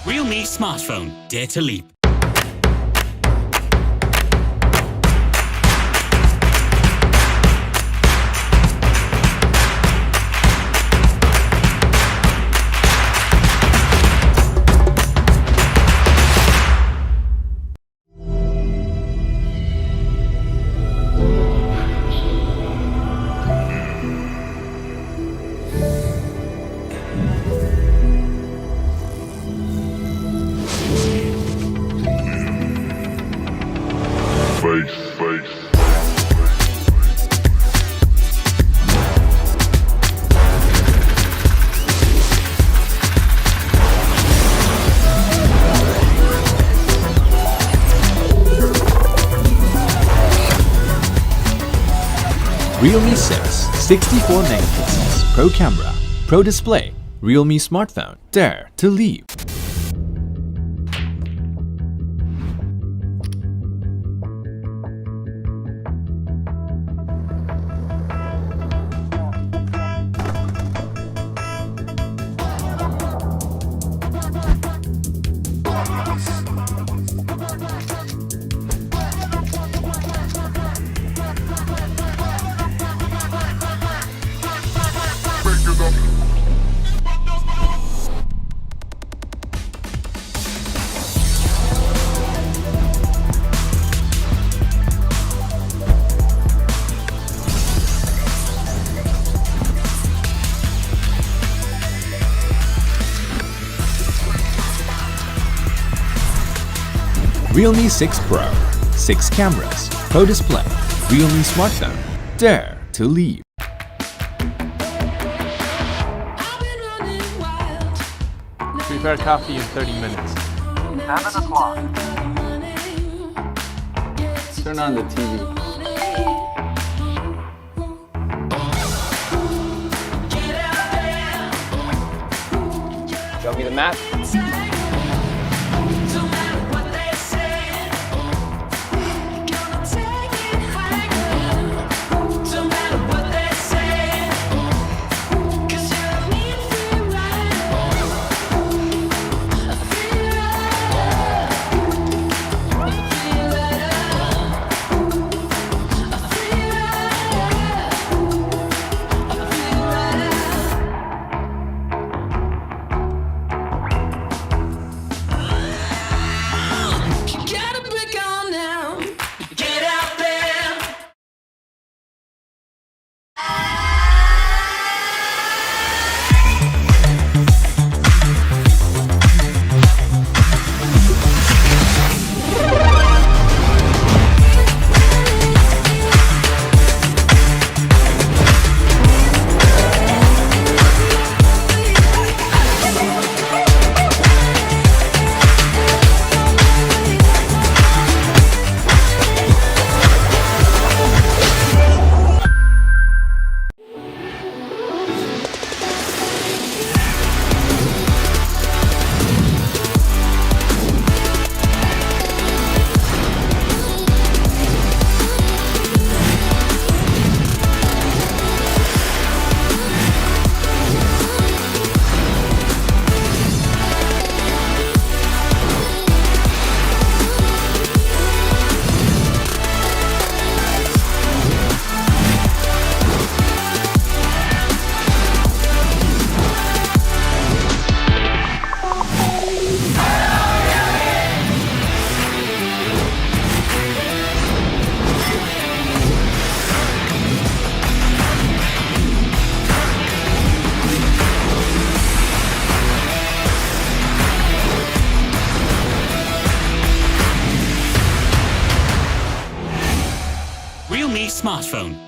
Realme smartphone, dare to leap. Realme 6, 64 megapixels, pro camera, pro display, Realme smartphone, dare to leap. Realme 6 Pro, 6 cameras, pro display, Realme smartphone, dare to leap. Prepare coffee in 30 minutes. 7 o'clock. Turn on the TV. Show me the map.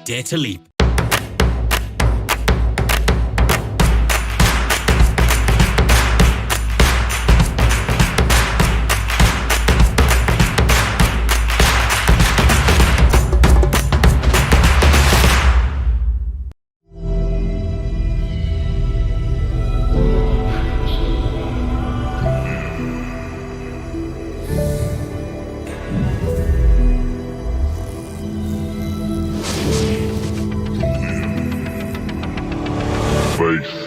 Dare to leap.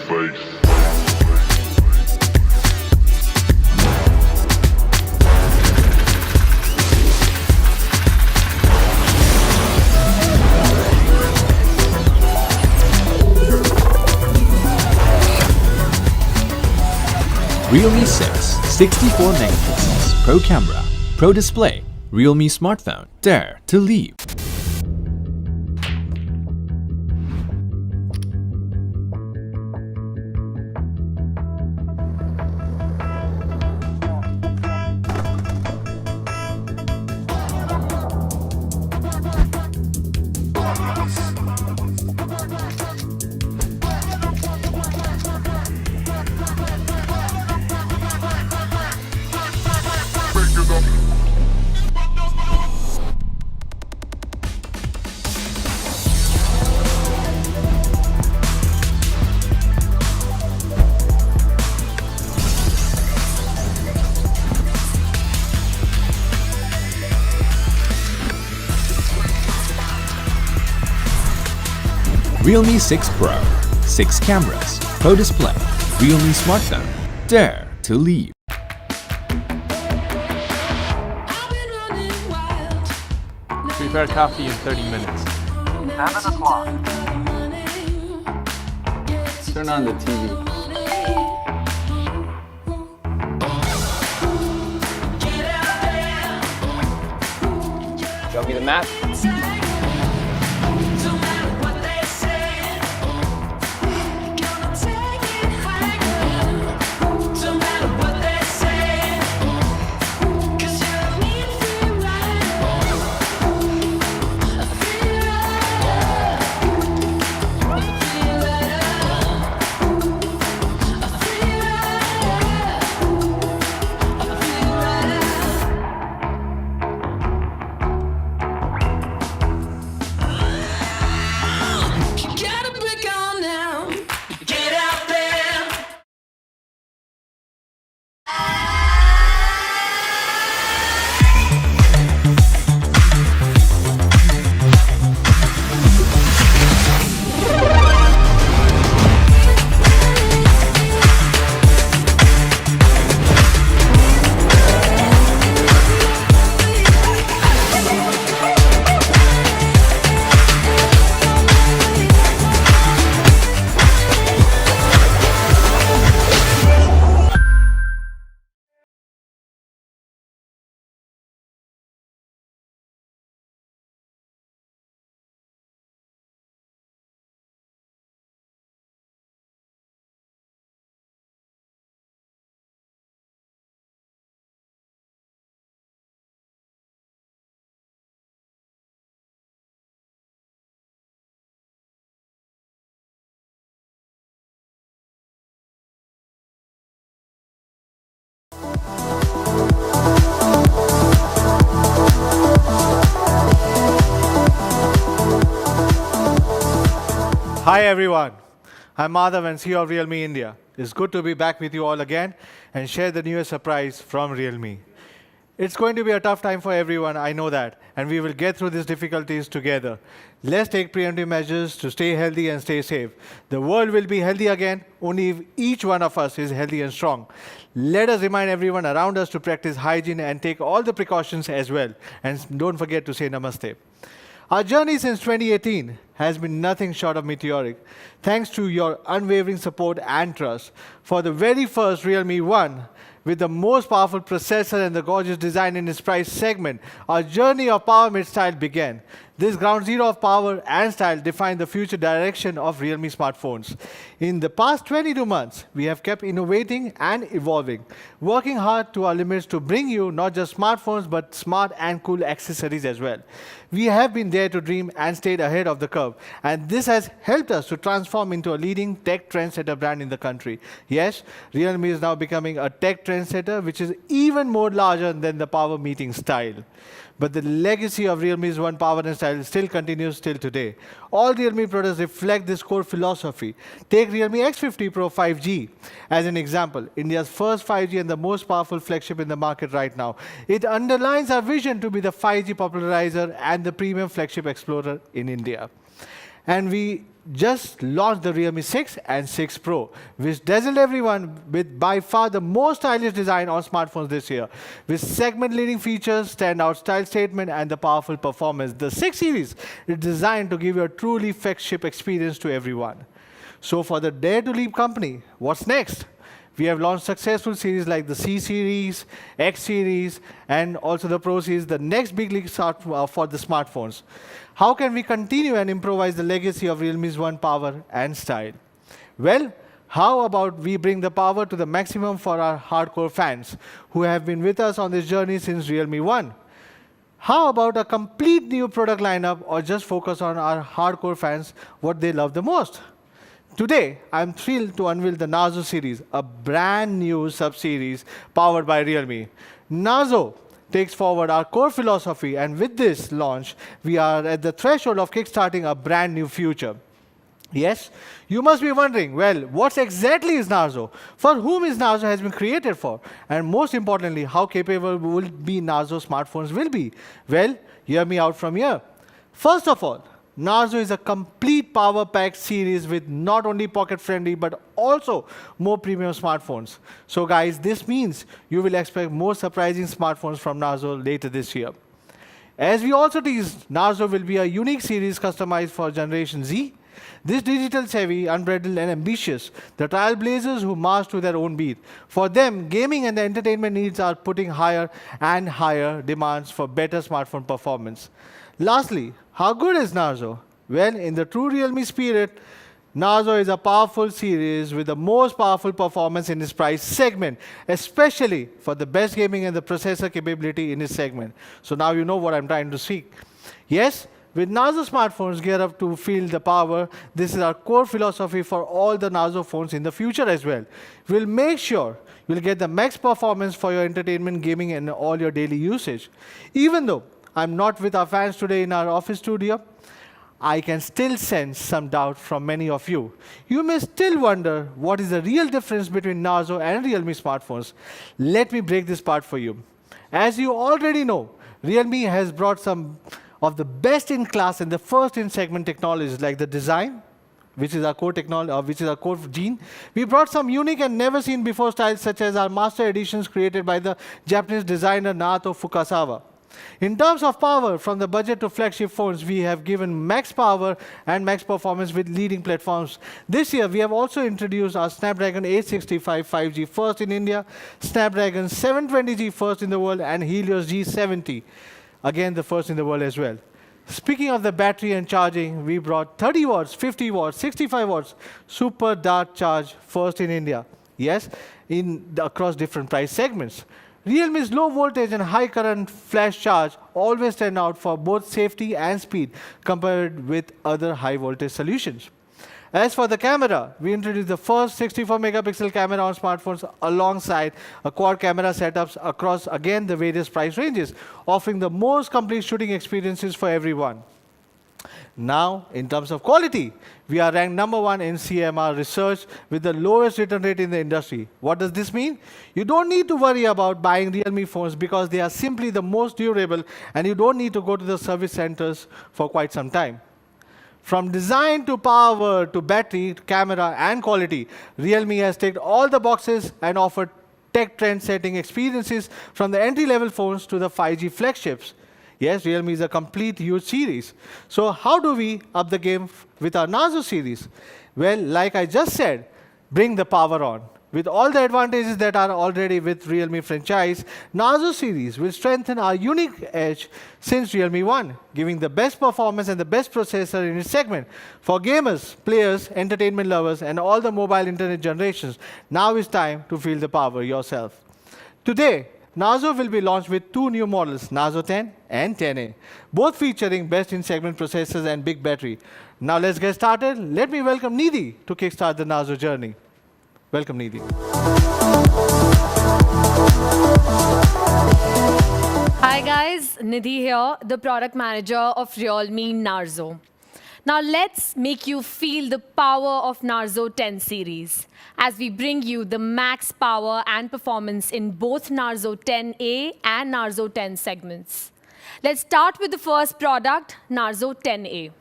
Face. Realme 6 64 megapixels Pro camera, Pro display, Realme smartphone. Dare to leap. Realme 6 Pro, 6 cameras, Pro display, Realme smartphone. Dare to leap. Prepare coffee in 30 minutes. 7 o'clock. Turn on the TV. Show me the map. Hi everyone, I'm Madhav and CEO of Realme India. It's good to be back with you all again and share the newest surprise from Realme. It's going to be a tough time for everyone, I know that, and we will get through these difficulties together. Let's take preemptive measures to stay healthy and stay safe. The world will be healthy again only if each one of us is healthy and strong. Let us remind everyone around us to practice hygiene and take all the precautions as well. And don't forget to say namaste. Our journey since 2018 has been nothing short of meteoric. Thanks to your unwavering support and trust. For the very first Realme 1, with the most powerful processor and the gorgeous design in its price segment, our journey of power mid style began. This ground zero of power and style defined the future direction of Realme smartphones. In the past 22 months, we have kept innovating and evolving, working hard to our limits to bring you not just smartphones but smart and cool accessories as well. We have been there to dream and stayed ahead of the curve, and this has helped us to transform into a leading tech trendsetter brand in the country. Yes, Realme is now becoming a tech trendsetter which is even more larger than the power meeting style. But the legacy of Realme's One Power and Style still continues till today. All Realme products reflect this core philosophy. Take Realme X50 Pro 5G as an example, India's first 5G and the most powerful flagship in the market right now. It underlines our vision to be the 5G popularizer and the premium flagship explorer in India. And we just launched the Realme 6 and 6 Pro, which dazzled everyone with by far the most stylish design on smartphones this year. With segment-leading features, standout style statement, and the powerful performance, the 6 series is designed to give you a truly flagship experience to everyone. So for the Dare to Leap company, what's next? We have launched successful series like the C series, X series, and also the Pro series, the next big league start for the smartphones. How can we continue and improvise the legacy of Realme's One Power and Style? Well, how about we bring the power to the maximum for our hardcore fans who have been with us on this journey since Realme 1? How about a complete new product lineup, or just focus on our hardcore fans, what they love the most? Today, I'm thrilled to unveil the Narzo series, a brand new sub-series powered by Realme. Narzo takes forward our core philosophy, and with this launch, we are at the threshold of kickstarting a brand new future. Yes, you must be wondering, well, what exactly is Narzo? For whom is Narzo has been created for? And most importantly, how capable will be Narzo smartphones will be? Well, hear me out from here. First of all, Narzo is a complete power-packed series with not only pocket-friendly but also more premium smartphones. So guys, this means you will expect more surprising smartphones from Narzo later this year. As we also teased, Narzo will be a unique series customized for Generation Z. This digital-savvy, unbridled and ambitious, the trailblazers who march to their own beat. For them, gaming and the entertainment needs are putting higher and higher demands for better smartphone performance. Lastly, how good is Narzo? Well, in the true Realme spirit, Narzo is a powerful series with the most powerful performance in its price segment, especially for the best gaming and the processor capability in its segment. So now you know what I'm trying to seek. Yes, with Narzo smartphones gear up to feel the power, this is our core philosophy for all the Narzo phones in the future as well. We'll make sure you'll get the max performance for your entertainment, gaming, and all your daily usage. Even though I'm not with our fans today in our office studio, I can still sense some doubt from many of you. You may still wonder what is the real difference between Narzo and Realme smartphones. Let me break this part for you. As you already know, Realme has brought some of the best in class and the first in segment technologies like the design, which is our core technology, which is our core gene. We brought some unique and never seen before styles such as our master editions created by the Japanese designer Naoto Fukasawa. In terms of power, from the budget to flagship phones, we have given max power and max performance with leading platforms. This year, we have also introduced our Snapdragon 865 5G first in India, Snapdragon 720G first in the world, and Helios G70, again the first in the world as well. Speaking of the battery and charging, we brought 30 watts, 50 watts, 65 watts super dart charge first in India. Yes, across different price segments. Realme's low voltage and high current flash charge always stand out for both safety and speed compared with other high voltage solutions. As for the camera, we introduced the first 64 megapixel camera on smartphones alongside a quad camera setups across again the various price ranges, offering the most complete shooting experiences for everyone. Now, in terms of quality, we are ranked #1 in CMR research with the lowest return rate in the industry. What does this mean? You don't need to worry about buying Realme phones because they are simply the most durable and you don't need to go to the service centers for quite some time. From design to power to battery, to camera and quality, Realme has ticked all the boxes and offered tech trend-setting experiences from the entry-level phones to the 5G flagships. Yes, Realme is a complete huge series. So how do we up the game with our Narzo series? Well, like I just said, bring the power on. With all the advantages that are already with Realme franchise, Narzo series will strengthen our unique edge since Realme 1, giving the best performance and the best processor in its segment. For gamers, players, entertainment lovers, and all the mobile internet generations, now is time to feel the power yourself. Today, Narzo will be launched with two new models, Narzo 10 and 10A, both featuring best-in-segment processors and big battery. Now let's get started. Let me welcome Nidhi to kickstart the Narzo journey. Welcome, Nidhi. Hi guys, Nidhi here, the product manager of Realme Narzo. Now let's make you feel the power of Narzo 10 series as we bring you the max power and performance in both Narzo 10A and Narzo 10 segments. Let's start with the first product, Narzo 10A.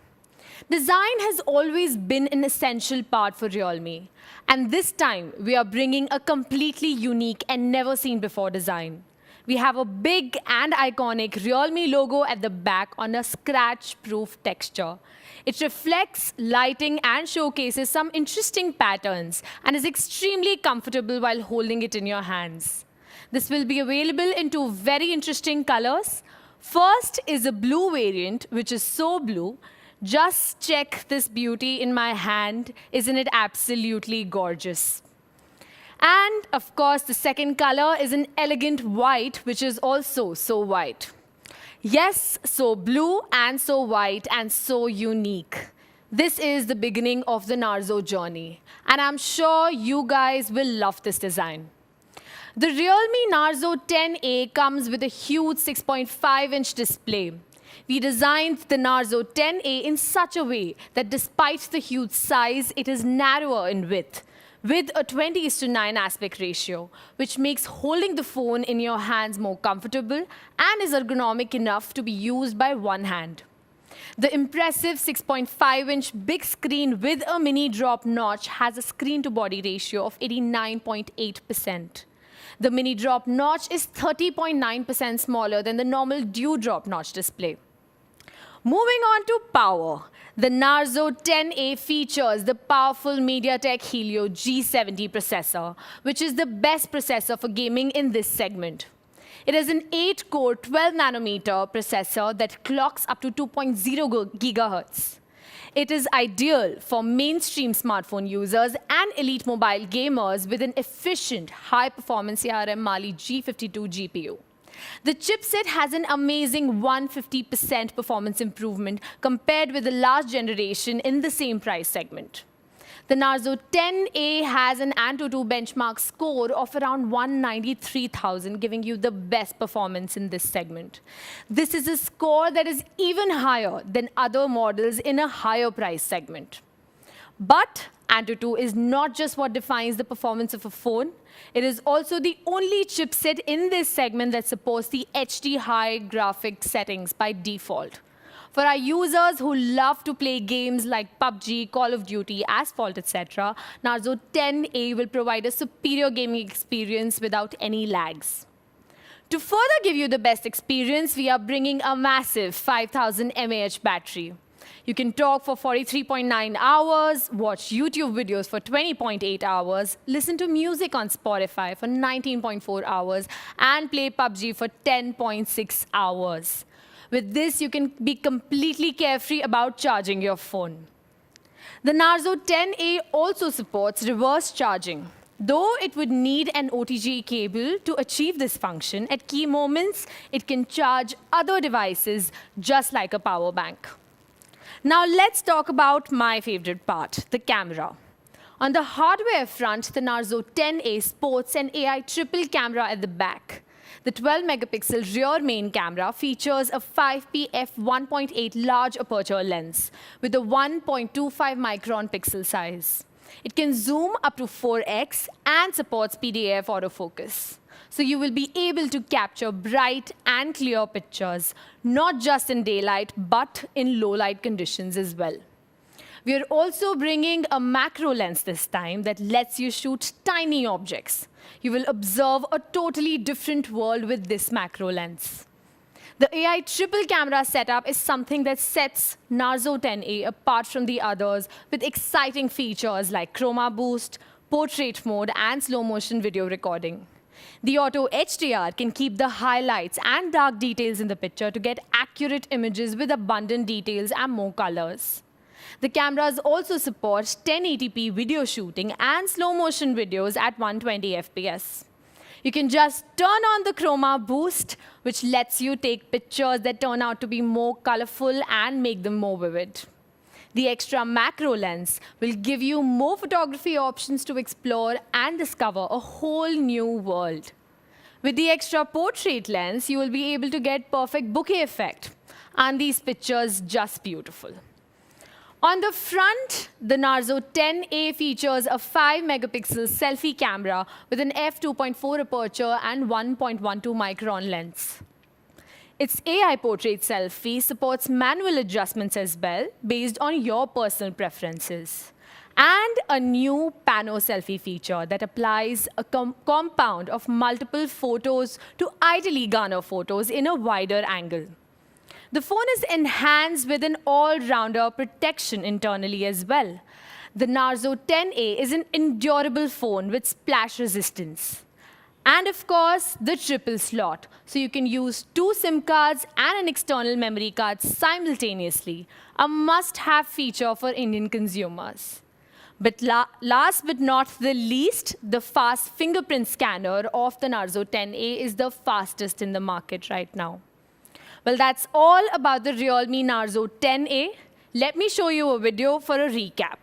Design has always been an essential part for Realme. And this time, we are bringing a completely unique and never seen before design. We have a big and iconic Realme logo at the back on a scratch-proof texture. It reflects lighting and showcases some interesting patterns and is extremely comfortable while holding it in your hands. This will be available in two very interesting colors. First is a blue variant, which is so blue. Just check this beauty in my hand. Isn't it absolutely gorgeous? And of course, the second color is an elegant white, which is also so white. Yes, so blue and so white and so unique. This is the beginning of the Narzo journey. And I'm sure you guys will love this design. The Realme Narzo 10A comes with a huge 6.5-inch display. We designed the Narzo 10A in such a way that despite the huge size, it is narrower in width, with a 20:9 aspect ratio, which makes holding the phone in your hands more comfortable and is ergonomic enough to be used by one hand. The impressive 6.5-inch big screen with a mini drop notch has a screen-to-body ratio of 89.8%. The mini drop notch is 30.9% smaller than the normal dewdrop notch display. Moving on to power, the Narzo 10A features the powerful MediaTek Helio G70 processor, which is the best processor for gaming in this segment. It is an 8-core 12-nanometer processor that clocks up to 2.0 gigahertz. It is ideal for mainstream smartphone users and elite mobile gamers with an efficient, high-performance ARM Mali G52 GPU. The chipset has an amazing 150% performance improvement compared with the last generation in the same price segment. The Narzo 10A has an Antutu benchmark score of around 193,000, giving you the best performance in this segment. This is a score that is even higher than other models in a higher price segment. But Antutu is not just what defines the performance of a phone. It is also the only chipset in this segment that supports the HD high graphic settings by default. For our users who love to play games like PUBG, Call of Duty, Asphalt, etc., Narzo 10A will provide a superior gaming experience without any lags. To further give you the best experience, we are bringing a massive 5000 mAh battery. You can talk for 43.9 hours, watch YouTube videos for 20.8 hours, listen to music on Spotify for 19.4 hours, and play PUBG for 10.6 hours. With this, you can be completely carefree about charging your phone. The Narzo 10A also supports reverse charging. Though it would need an OTG cable to achieve this function, at key moments, it can charge other devices just like a power bank. Now let's talk about my favorite part, the camera. On the hardware front, the Narzo 10A sports an AI triple camera at the back. The 12-megapixel rear main camera features a 5p f1.8 large aperture lens with a 1.25 micron pixel size. It can zoom up to 4x and supports PDAF autofocus. So you will be able to capture bright and clear pictures, not just in daylight, but in low-light conditions as well. We are also bringing a macro lens this time that lets you shoot tiny objects. You will observe a totally different world with this macro lens. The AI triple camera setup is something that sets Narzo 10A apart from the others with exciting features like chroma boost, portrait mode, and slow motion video recording. The auto HDR can keep the highlights and dark details in the picture to get accurate images with abundant details and more colors. The cameras also support 1080p video shooting and slow motion videos at 120 FPS. You can just turn on the chroma boost, which lets you take pictures that turn out to be more colorful and make them more vivid. The extra macro lens will give you more photography options to explore and discover a whole new world. With the extra portrait lens, you will be able to get perfect bokeh effect, and these pictures just beautiful. On the front, the Narzo 10A features a 5-megapixel selfie camera with an f2.4 aperture and 1.12 micron lens. Its AI portrait selfie supports manual adjustments as well, based on your personal preferences. And a new pano selfie feature that applies a compound of multiple photos to ideally garner photos in a wider angle. The phone is enhanced with an all-rounder protection internally as well. The Narzo 10A is an endurable phone with splash resistance. And of course, the triple slot, so you can use 2 SIM cards and an external memory card simultaneously, a must-have feature for Indian consumers. But last but not the least, the fast fingerprint scanner of the Narzo 10A is the fastest in the market right now. Well, that's all about the Realme Narzo 10A. Let me show you a video for a recap.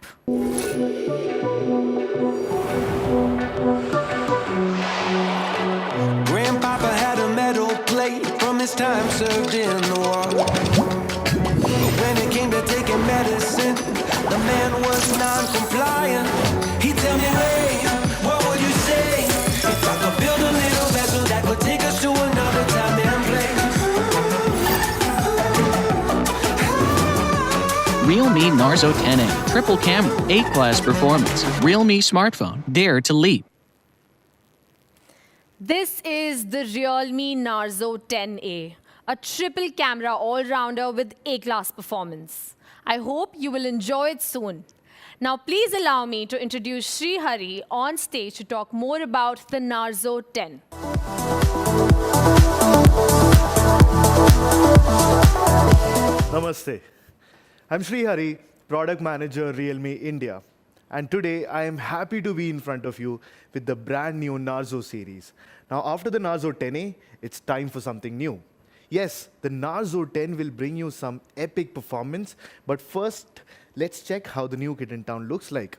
Grandpapa had a metal plate from his time served in the war. But when it came to taking medicine, the man was non-compliant. He'd tell me, hey, what would you say if I could build a little vessel that could take us to another time and place? Realme Narzo 10A, triple camera, 8-class performance. Realme smartphone, dare to leap. This is the Realme Narzo 10A, a triple camera all-rounder with A-class performance. I hope you will enjoy it soon. Now, please allow me to introduce Sri Hari on stage to talk more about the Narzo 10. Namaste. I'm Sri Hari, Product Manager, Realme India. And today, I am happy to be in front of you with the brand new Narzo series. Now, after the Narzo 10A, it's time for something new. Yes, the Narzo 10 will bring you some epic performance, but first, let's check how the new kit in town looks like.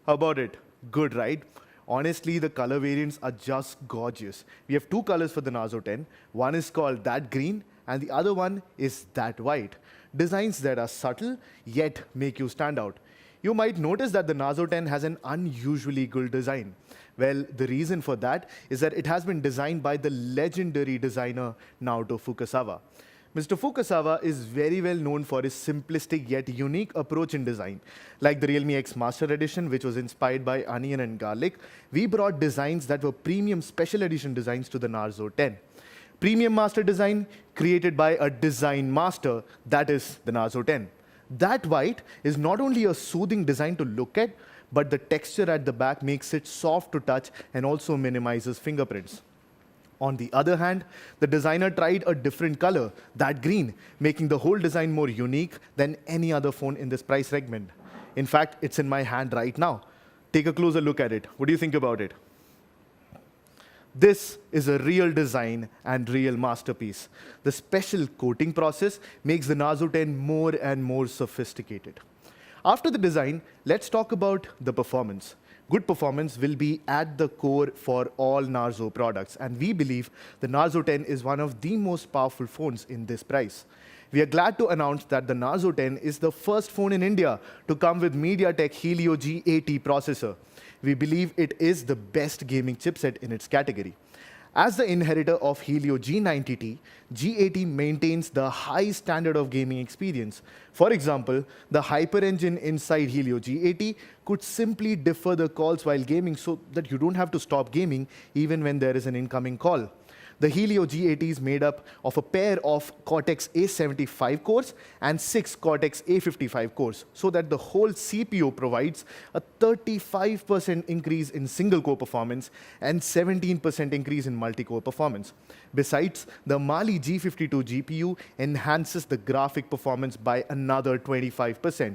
How about it? Good, right? Honestly, the color variants are just gorgeous. We have 2 colors for the Narzo 10. One is called that green, and the other one is that white. Designs that are subtle, yet make you stand out. You might notice that the Narzo 10 has an unusually good design. Well, the reason for that is that it has been designed by the legendary designer Naoto Fukasawa. Mr. Fukasawa is very well known for his simplistic yet unique approach in design. Like the Realme X Master Edition, which was inspired by onion and garlic, we brought designs that were premium special edition designs to the Narzo 10. Premium master design created by a design master, that is the Narzo 10. That white is not only a soothing design to look at, but the texture at the back makes it soft to touch and also minimizes fingerprints. On the other hand, the designer tried a different color, that green, making the whole design more unique than any other phone in this price segment. In fact, it's in my hand right now. Take a closer look at it. What do you think about it? This is a real design and real masterpiece. The special coating process makes the Narzo 10 more and more sophisticated. After the design, let's talk about the performance. Good performance will be at the core for all Narzo products, and we believe the Narzo 10 is one of the most powerful phones in this price. We are glad to announce that the Narzo 10 is the first phone in India to come with MediaTek Helio G80 processor. We believe it is the best gaming chipset in its category. As the inheritor of Helio G90T, G80 maintains the high standard of gaming experience. For example, the Hyper engine inside Helio G80 could simply defer the calls while gaming so that you don't have to stop gaming even when there is an incoming call. The Helio G80 is made up of a pair of Cortex A75 cores and 6 Cortex A55 cores, so that the whole CPU provides a 35% increase in single-core performance and 17% increase in multi-core performance. Besides, the Mali G52 GPU enhances the graphic performance by another 25%.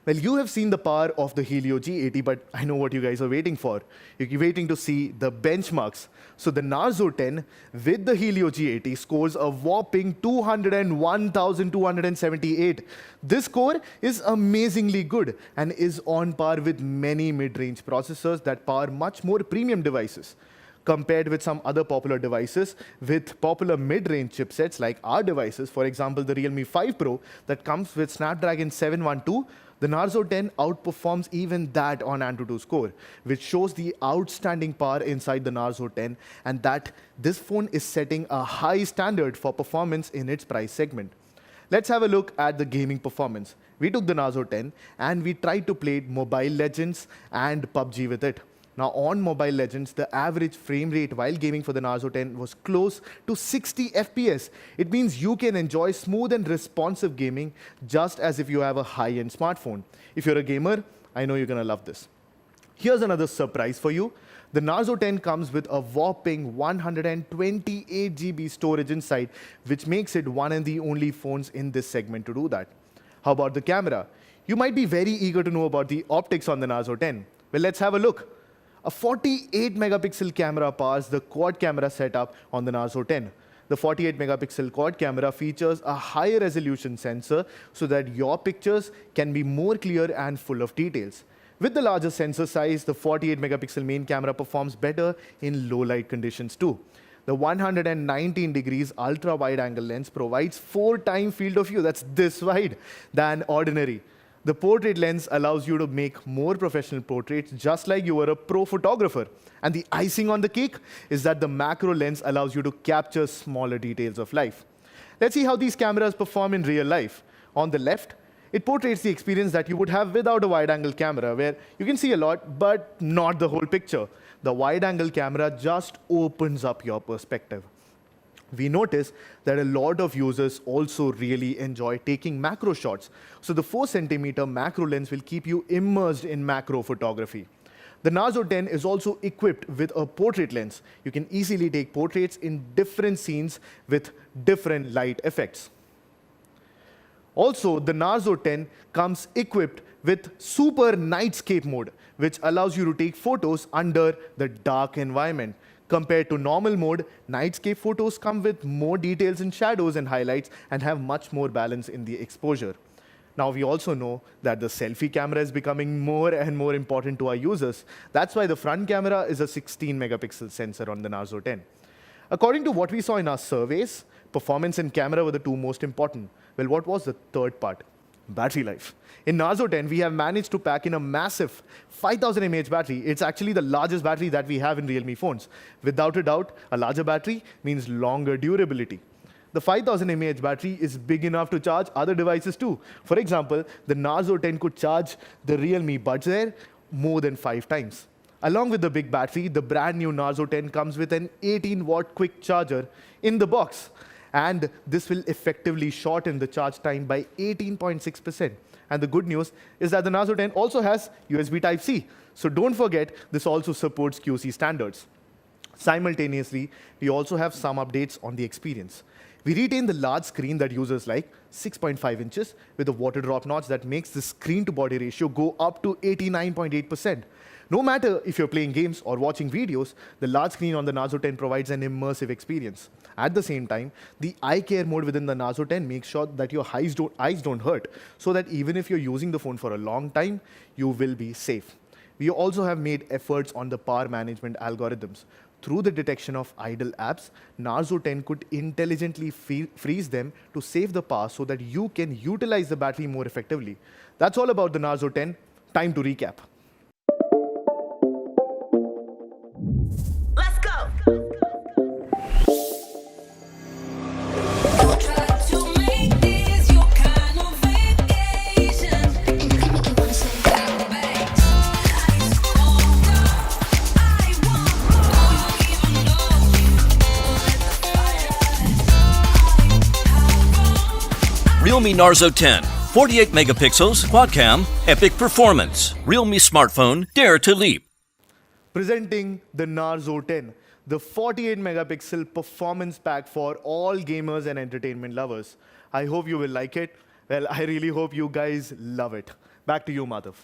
Well, you have seen the power of the Helio G80, but I know what you guys are waiting for. You're waiting to see the benchmarks. So the Narzo 10 with the Helio G80 scores a whopping 201,278. This score is amazingly good and is on par with many mid-range processors that power much more premium devices. Compared with some other popular devices with popular mid-range chipsets like our devices, for example, the Realme 5 Pro that comes with Snapdragon 712, the Narzo 10 outperforms even that on AnTuTu score, which shows the outstanding power inside the Narzo 10 and that this phone is setting a high standard for performance in its price segment. Let's have a look at the gaming performance. We took the Narzo 10 and we tried to play Mobile Legends and PUBG with it. Now, on Mobile Legends, the average frame rate while gaming for the Narzo 10 was close to 60 FPS. It means you can enjoy smooth and responsive gaming just as if you have a high-end smartphone. If you're a gamer, I know you're going to love this. Here's another surprise for you. The Narzo 10 comes with a whopping 128 GB storage inside, which makes it one of the only phones in this segment to do that. How about the camera? You might be very eager to know about the optics on the Narzo 10. Well, let's have a look. A 48 megapixel camera powers the quad camera setup on the Narzo 10. The 48 megapixel quad camera features a higher resolution sensor so that your pictures can be more clear and full of details. With the larger sensor size, the 48 megapixel main camera performs better in low light conditions too. The 119 degrees ultra wide angle lens provides 4 times field of view, that's this wide, than ordinary. The portrait lens allows you to make more professional portraits just like you were a pro photographer. And the icing on the cake is that the macro lens allows you to capture smaller details of life. Let's see how these cameras perform in real life. On the left, it portrays the experience that you would have without a wide-angle camera, where you can see a lot, but not the whole picture. The wide-angle camera just opens up your perspective. We notice that a lot of users also really enjoy taking macro shots. So the 4cm macro lens will keep you immersed in macro photography. The Narzo 10 is also equipped with a portrait lens. You can easily take portraits in different scenes with different light effects. Also, the Narzo 10 comes equipped with Super Nightscape mode, which allows you to take photos under the dark environment. Compared to normal mode, Nightscape photos come with more details in shadows and highlights and have much more balance in the exposure. Now, we also know that the selfie camera is becoming more and more important to our users. That's why the front camera is a 16 megapixel sensor on the Narzo 10. According to what we saw in our surveys, performance and camera were the two most important. Well, what was the third part? Battery life. In Narzo 10, we have managed to pack in a massive 5000 mAh battery. It's actually the largest battery that we have in Realme phones. Without a doubt, a larger battery means longer durability. The 5000 mAh battery is big enough to charge other devices too. For example, the Narzo 10 could charge the Realme Buds Air more than 5 times. Along with the big battery, the brand new Narzo 10 comes with an 18-watt quick charger in the box. And this will effectively shorten the charge time by 18.6%. And the good news is that the Narzo 10 also has USB Type-C. So don't forget, this also supports QC standards. Simultaneously, we also have some updates on the experience. We retain the large screen that users like, 6.5 inches, with a water drop notch that makes the screen-to-body ratio go up to 89.8%. No matter if you're playing games or watching videos, the large screen on the Narzo 10 provides an immersive experience. At the same time, the eye care mode within the Narzo 10 makes sure that your eyes don't hurt, so that even if you're using the phone for a long time, you will be safe. We also have made efforts on the power management algorithms. Through the detection of idle apps, Narzo 10 could intelligently freeze them to save the power so that you can utilize the battery more effectively. That's all about the Narzo 10. Time to recap. Let's go! Realme Narzo 10, 48 megapixels, quad cam, epic performance. Realme smartphone, dare to leap. Presenting the Narzo 10, the 48 megapixel performance pack for all gamers and entertainment lovers. I hope you will like it. Well, I really hope you guys love it. Back to you, Madhav.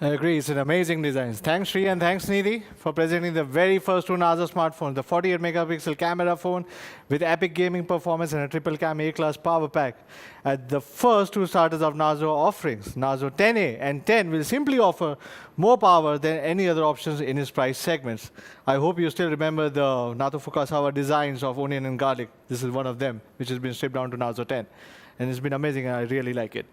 I agree, it's an amazing design. Thanks Sri and thanks Nidhi for presenting the very first two Narzo smartphones, the 48 megapixel camera phone with epic gaming performance and a triple cam A-class power pack. At the first two starters of Narzo offerings, Narzo 10A and 10 will simply offer more power than any other options in its price segments. I hope you still remember the Nato Fukasawa designs of onion and garlic. This is one of them, which has been stripped down to Narzo 10. And it's been amazing, and I really like it.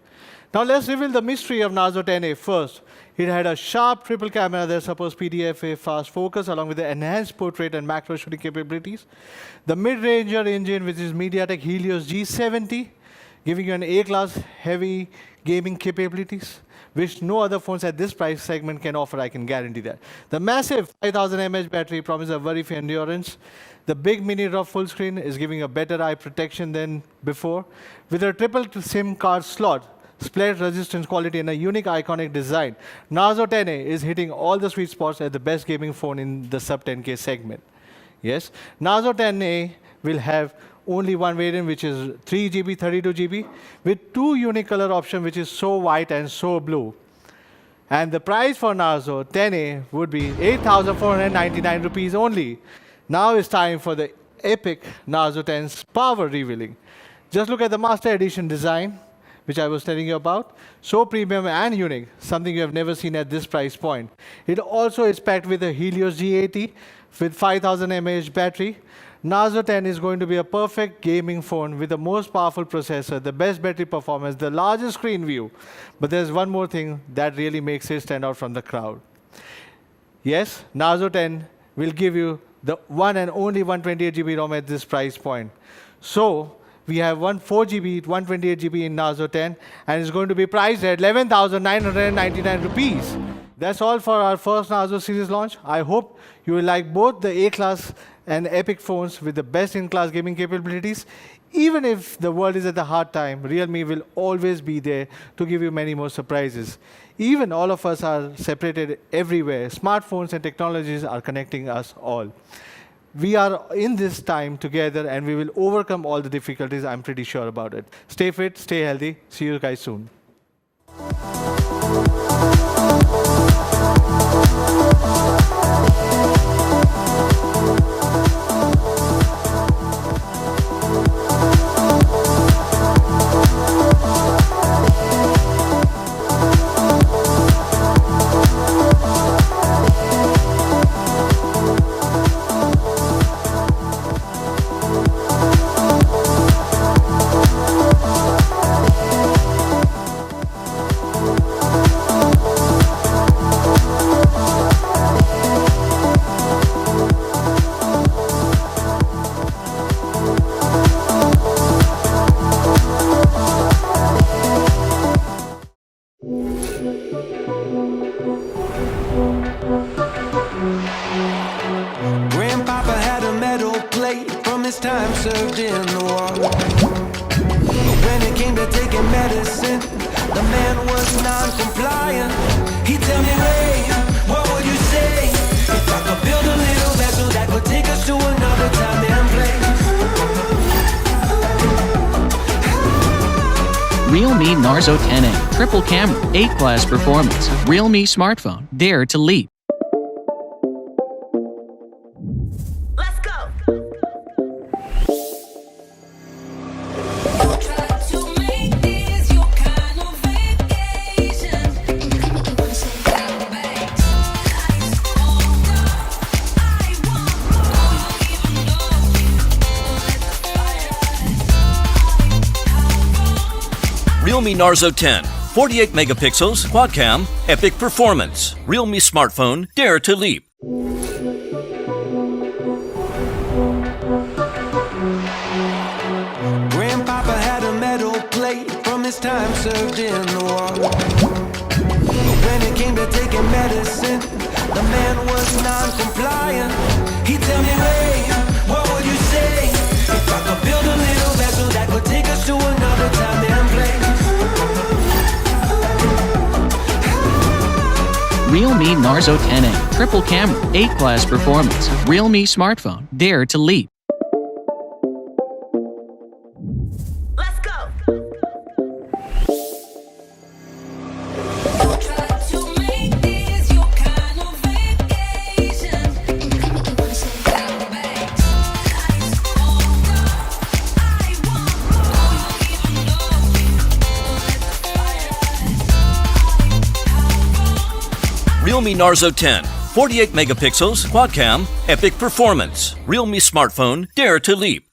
Now let's reveal the mystery of Narzo 10A first. It had a sharp triple camera that supports PDFA fast focus along with the enhanced portrait and macro shooting capabilities. The mid-ranger engine, which is MediaTek Helios G70, giving you an A-class heavy gaming capabilities, which no other phones at this price segment can offer, I can guarantee that. The massive 5000 mAh battery promises a very fair endurance. The big mini rough full screen is giving a better eye protection than before. With a triple SIM card slot, split resistance quality and a unique iconic design, Narzo 10A is hitting all the sweet spots as the best gaming phone in the sub 10K segment. Yes, Narzo 10A will have only one variant, which is 3GB, 32GB, with two unique color options, which is so white and so blue. And the price for Narzo 10A would be 8,499 rupees only. Now it's time for the epic Narzo 10's power revealing. Just look at the Master Edition design, which I was telling you about. So premium and unique, something you have never seen at this price point. It also is packed with a Helios G80 with 5000 mAh battery. Narzo 10 is going to be a perfect gaming phone with the most powerful processor, the best battery performance, the largest screen view. But there's one more thing that really makes it stand out from the crowd. Yes, Narzo 10 will give you the one and only 128GB ROM at this price point. So we have 4GB, 128GB in Narzo 10, and it's going to be priced at 11,999 rupees. That's all for our first Narzo series launch. I hope you will like both the A-class and epic phones with the best-in-class gaming capabilities. Even if the world is at a hard time, Realme will always be there to give you many more surprises. Even all of us are separated everywhere. Smartphones and technologies are connecting us all. We are in this time together, and we will overcome all the difficulties. I'm pretty sure about it. Stay fit, stay healthy. See you guys soon. Grandpapa had a metal plate from his time served in the war. But when it came to taking medicine, the man was non-compliant. He'd tell me, Ray, what would you say if I could build a little vessel that would take us to another time and place? Realme Narzo 10A, triple camera, 8-class performance. Realme smartphone, dare to leap. Let's go. Realme Narzo 10, 48 megapixels, quad cam, epic performance. Realme smartphone, dare to leap. Grandpapa had a metal plate from his time served in the war. But when it came to taking medicine, the man was non-compliant. He'd tell me, Ray, what would you say Build a little vessel that could take us to another time and place. Realme Narzo 10A, triple camera, 8-class performance. Realme smartphone, dare to leap. Let's go. Realme Narzo 10, 48 megapixels, quad cam, epic performance. Realme smartphone, dare to leap.